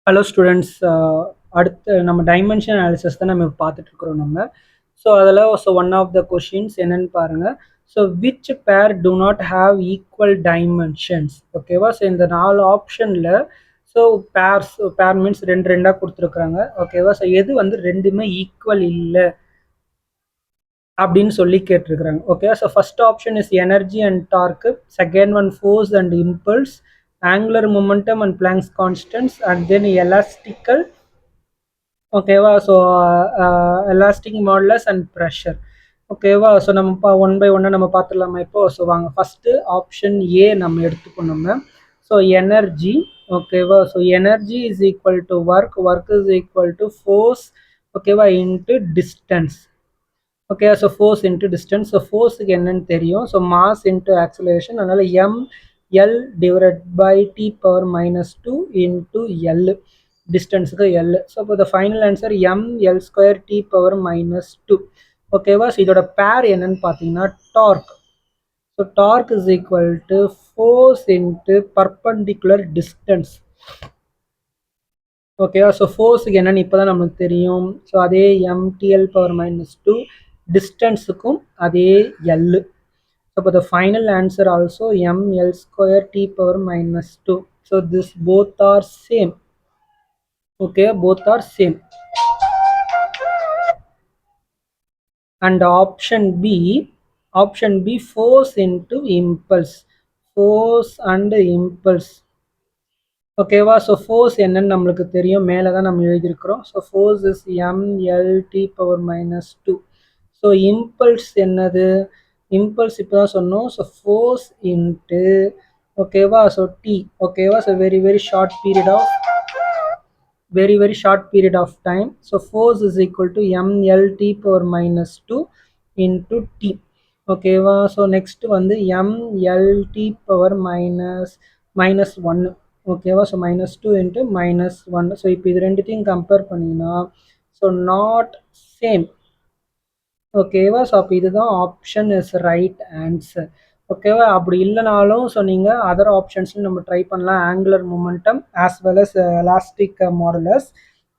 Hello students. அடுத்து நம்ம dimension analysis தான் நம்ம பார்த்துட்டு இருக்கிறோம் நம்ம. ஸோ அதில் ஒன் ஆஃப் த கொஷின்ஸ் என்னன்னு பாருங்க. ஸோ விச் பேர் to not have equal dimensions? ஓகேவா? ஸோ இந்த 4 ஆப்ஷனில் ஸோ பேர் மீன்ஸ் ரெண்டு ரெண்டாக கொடுத்துருக்குறாங்க. ஓகேவா? ஸோ எது வந்து ரெண்டுமே ஈக்குவல் இல்லை அப்படின்னு சொல்லி கேட்டிருக்கிறாங்க. Okay, so first option is energy and torque, second one force and impulse, angular momentum and Planck's constants, and then elastical. ஓகேவா? So elastic modulus and pressure. ஓகேவா? ஸோ நம்ம ஒன் பை ஒன்னாக நம்ம பார்த்துடலாமா இப்போ? ஸோ வாங்க, ஃபஸ்ட்டு ஆப்ஷன் ஏ நம்ம எடுத்துக்கணும். So energy. ஓகேவா? So energy is equal to work, work is equal to force, okay, into distance. Okay, so force into distance. So ஃபோர்ஸுக்கு என்னன்னு தெரியும். ஸோ மாஸ் இன்ட்டு ஆக்சலரேஷன், அதனால் L divide by T power -2 into L, டிஸ்டன்ஸுக்கு L. So இப்போ the final answer L square T power -2. ஓகேவா? So இதோட பேர் என்னன்னு பார்த்தீங்கன்னா torque. So torque is equal to force into perpendicular distance. ஓகேவா? So ஃபோர்ஸுக்கு என்னன்னு இப்போ தான் நமக்கு தெரியும். ஸோ அதே எம்டிஎல் பவர் -2, டிஸ்டன்ஸுக்கும் அதே எல். ஸோ இப்போ the final answer also L square T power -2. So this both are same. Okay, both are same. And option B force into impulse, force and impulse. ஓகேவா? So force என்னன்னு நம்மளுக்கு தெரியும், மேலே தான் நம்ம எழுதியிருக்கிறோம். So force is L T power -2. So impulse என்னது? Impulse இப்போ தான் சொன்னோம். So force into, okay, so T. ஓகேவா? So very very short period of time. So force is equal to ml t power -2 into t. ஓகேவா? So next வந்து ml t power -1. ஓகேவா? So -2 into -1. So இப்போ இது ரெண்டுத்தையும் compare பண்ணிங்கன்னா so not same. ஓகேவா? So அப்போ இதுதான் ஆப்ஷன் இஸ் ரைட் ஆன்சர். ஓகேவா? அப்படி இல்லைனாலும் ஸோ நீங்கள் அதர் ஆப்ஷன்ஸ்லையும் நம்ம ட்ரை பண்ணலாம். Angular momentum as well as elastic modulus.